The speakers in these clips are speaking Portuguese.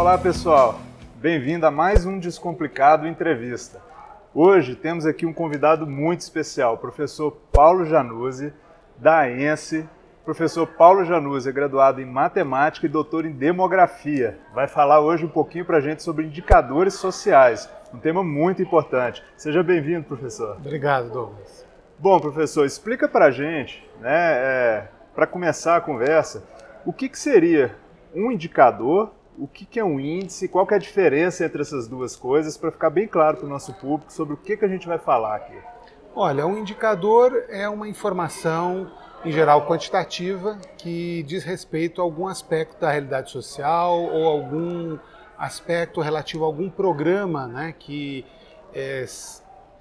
Olá pessoal, bem-vindo a mais um Descomplicado Entrevista. Hoje temos aqui um convidado muito especial, o professor Paulo Januzzi, da ENSE. Professor Paulo Januzzi é graduado em Matemática e doutor em Demografia. Vai falar hoje um pouquinho para a gente sobre indicadores sociais, um tema muito importante. Seja bem-vindo, professor. Obrigado, Douglas. Bom, professor, explica para a gente, para começar a conversa, o que seria um indicador, o que é um índice, qual que é a diferença entre essas duas coisas, para ficar bem claro para o nosso público sobre o que a gente vai falar aqui. Olha, um indicador é uma informação, em geral quantitativa, que diz respeito a algum aspecto da realidade social ou algum aspecto relativo a algum programa, né, que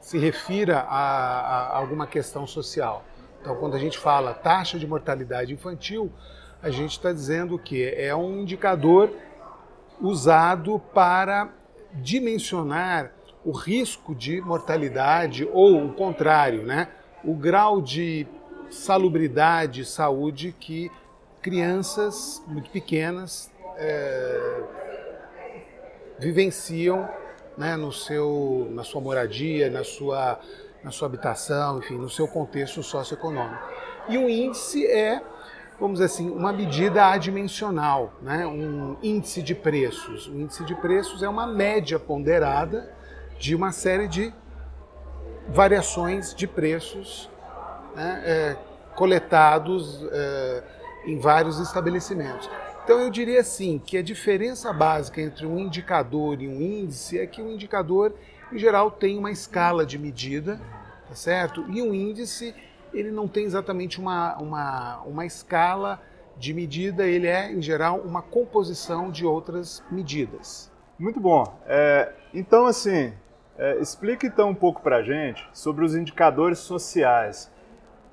se refira a alguma questão social. Então, quando a gente fala taxa de mortalidade infantil, a gente está dizendo que é um indicador usado para dimensionar o risco de mortalidade ou o contrário, né? O grau de salubridade e saúde que crianças muito pequenas vivenciam, né, na sua moradia, na sua habitação, enfim, no seu contexto socioeconômico. E o índice é, vamos dizer assim, uma medida adimensional, né? Um índice de preços. O índice de preços é uma média ponderada de uma série de variações de preços, né, coletados em vários estabelecimentos. Então eu diria assim que a diferença básica entre um indicador e um índice é que o indicador, em geral, tem uma escala de medida, tá certo? E um índice, ele não tem exatamente uma escala de medida, ele é, em geral, uma composição de outras medidas. Muito bom. Então, assim, explica então um pouco para a gente sobre os indicadores sociais.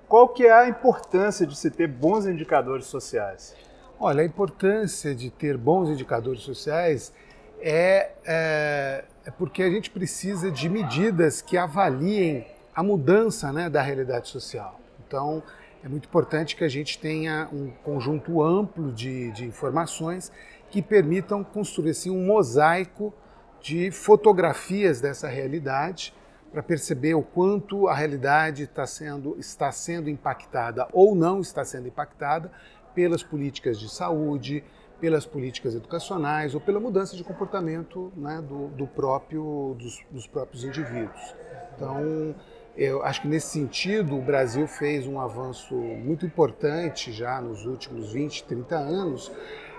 Qual que é a importância de se ter bons indicadores sociais? Olha, a importância de ter bons indicadores sociais é porque a gente precisa de medidas que avaliem a mudança, né, da realidade social. Então, é muito importante que a gente tenha um conjunto amplo de informações que permitam construir assim, um mosaico de fotografias dessa realidade para perceber o quanto a realidade está sendo impactada ou não está sendo impactada pelas políticas de saúde, pelas políticas educacionais ou pela mudança de comportamento, né, dos próprios indivíduos. Então, eu acho que nesse sentido o Brasil fez um avanço muito importante já nos últimos 20, 30 anos,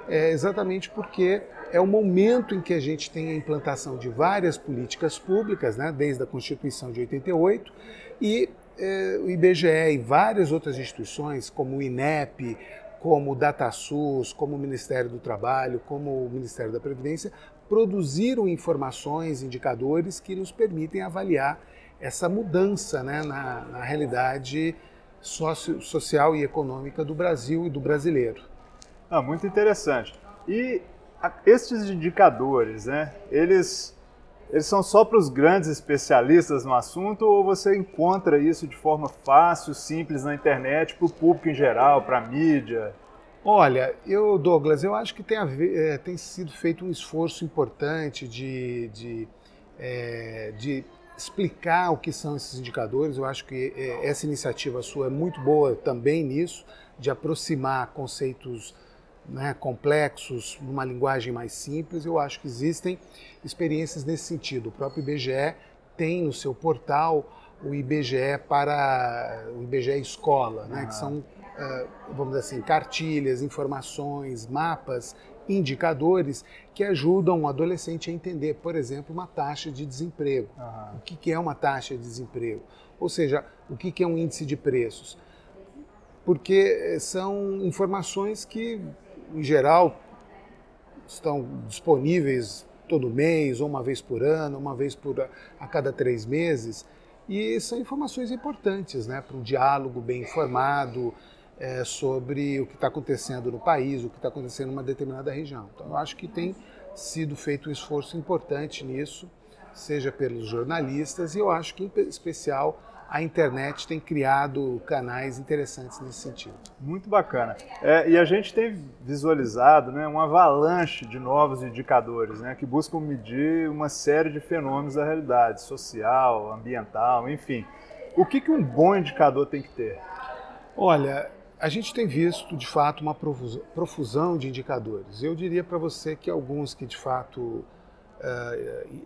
exatamente porque é o momento em que a gente tem a implantação de várias políticas públicas, né, desde a Constituição de 88, e o IBGE e várias outras instituições, como o INEP, como o DataSUS, como o Ministério do Trabalho, como o Ministério da Previdência, produziram informações, indicadores que nos permitem avaliar essa mudança, né, na realidade social e econômica do Brasil e do brasileiro. Muito interessante. E estes indicadores, né, eles são só para os grandes especialistas no assunto ou você encontra isso de forma fácil, simples na internet, para o público em geral, para a mídia? Olha, Douglas, eu acho que tem sido feito um esforço importante de explicar o que são esses indicadores. Eu acho que essa iniciativa sua é muito boa também nisso, de aproximar conceitos, né, complexos numa linguagem mais simples. Eu acho que existem experiências nesse sentido. O próprio IBGE tem no seu portal o IBGE Escola, né, que são, vamos dizer assim, cartilhas, informações, mapas, indicadores que ajudam o adolescente a entender, por exemplo, uma taxa de desemprego. O que é uma taxa de desemprego? Ou seja, o que é um índice de preços? Porque são informações que, em geral, estão disponíveis todo mês, ou uma vez por ano, uma vez a cada 3 meses, e são informações importantes, né, para um diálogo bem informado sobre o que está acontecendo no país, o que está acontecendo em uma determinada região. Então, eu acho que tem sido feito um esforço importante nisso, seja pelos jornalistas, e eu acho que, em especial, a internet tem criado canais interessantes nesse sentido. Muito bacana. E a gente tem visualizado, né, uma avalanche de novos indicadores, né, que buscam medir uma série de fenômenos da realidade, social, ambiental, enfim. O que um bom indicador tem que ter? Olha, a gente tem visto, de fato, uma profusão de indicadores. Eu diria para você que alguns que, de fato,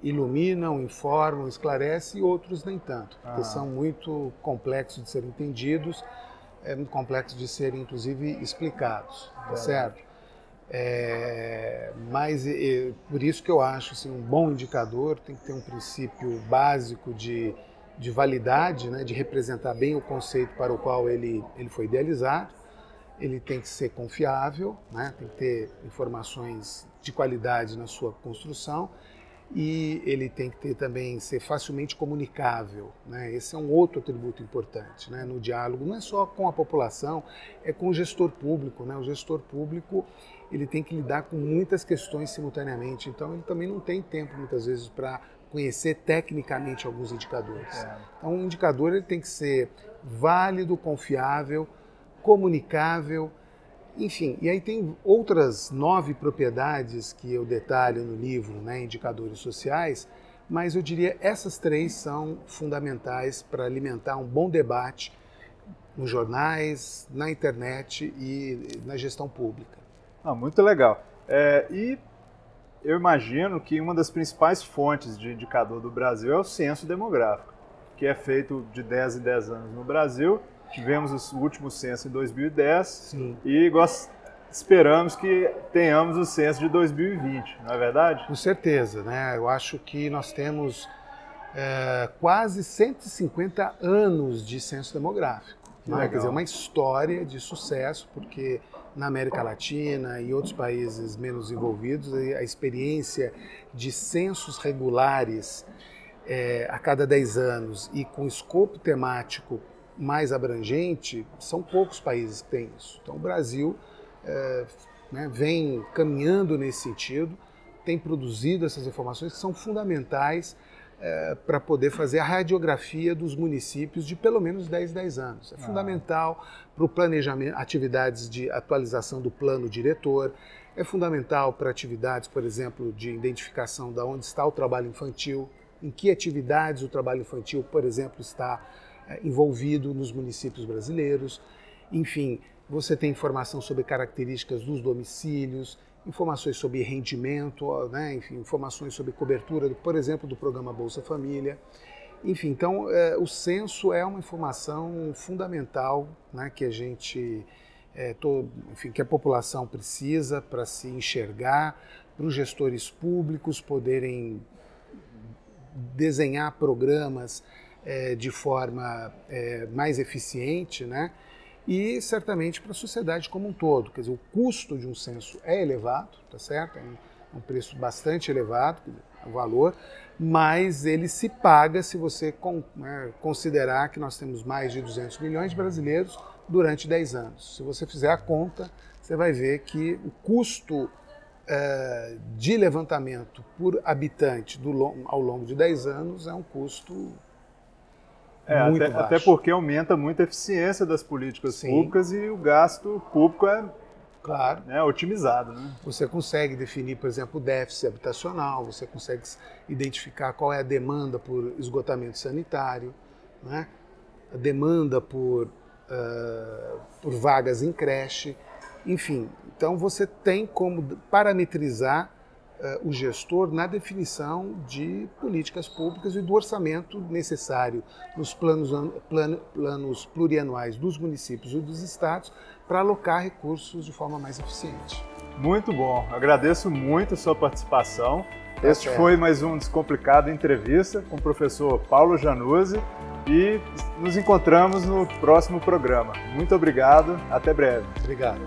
iluminam, informam, esclarecem, e outros nem tanto, porque são muito complexos de serem entendidos, muito complexos de serem, inclusive, explicados, tá certo? Mas por isso que eu acho assim, um bom indicador tem que ter um princípio básico de validade, né, de representar bem o conceito para o qual ele foi idealizado. Ele tem que ser confiável, né, tem que ter informações de qualidade na sua construção, e ele tem que ter também ser facilmente comunicável, né? Esse é um outro atributo importante, né, no diálogo, não é só com a população, é com o gestor público, né? O gestor público ele tem que lidar com muitas questões simultaneamente, então ele também não tem tempo muitas vezes para conhecer tecnicamente alguns indicadores. Então, um indicador ele tem que ser válido, confiável, comunicável, enfim. E aí tem outras 9 propriedades que eu detalho no livro, né, indicadores sociais, mas eu diria essas 3 são fundamentais para alimentar um bom debate nos jornais, na internet e na gestão pública. Muito legal. E eu imagino que uma das principais fontes de indicador do Brasil é o censo demográfico, que é feito de 10 em 10 anos no Brasil. Tivemos o último censo em 2010. Sim. E esperamos que tenhamos o censo de 2020, não é verdade? Com certeza, né? Eu acho que nós temos quase 150 anos de censo demográfico. Né? Quer dizer, uma história de sucesso, porque na América Latina e outros países menos envolvidos, a experiência de censos regulares a cada 10 anos e com escopo temático mais abrangente, são poucos países que têm isso. Então o Brasil vem caminhando nesse sentido, tem produzido essas informações que são fundamentais para poder fazer a radiografia dos municípios de pelo menos 10 anos. É fundamental para o planejamento, atividades de atualização do plano diretor, é fundamental para atividades, por exemplo, de identificação de onde está o trabalho infantil, em que atividades o trabalho infantil, por exemplo, está envolvido nos municípios brasileiros. Enfim, você tem informação sobre características dos domicílios, informações sobre rendimento, né? Enfim, informações sobre cobertura, por exemplo, do programa Bolsa Família. Enfim, então o censo é uma informação fundamental, né, que a gente, que a população precisa para se enxergar, para os gestores públicos poderem desenhar programas de forma mais eficiente, né? E certamente para a sociedade como um todo. Quer dizer, o custo de um censo é elevado, tá certo? É um preço bastante elevado, o valor, mas ele se paga se você considerar que nós temos mais de 200 milhões de brasileiros durante 10 anos. Se você fizer a conta, você vai ver que o custo de levantamento por habitante ao longo de 10 anos é um custo muito baixo. Até porque aumenta muito a eficiência das políticas públicas e o gasto público é otimizado. Né? Você consegue definir, por exemplo, o déficit habitacional, você consegue identificar qual é a demanda por esgotamento sanitário, né? A demanda por vagas em creche, enfim. Então você tem como parametrizar o gestor na definição de políticas públicas e do orçamento necessário nos planos plurianuais dos municípios e dos estados para alocar recursos de forma mais eficiente. Muito bom, agradeço muito a sua participação. Este foi mais um Descomplicado Entrevista com o professor Paulo Januzzi e nos encontramos no próximo programa. Muito obrigado, até breve. Obrigado.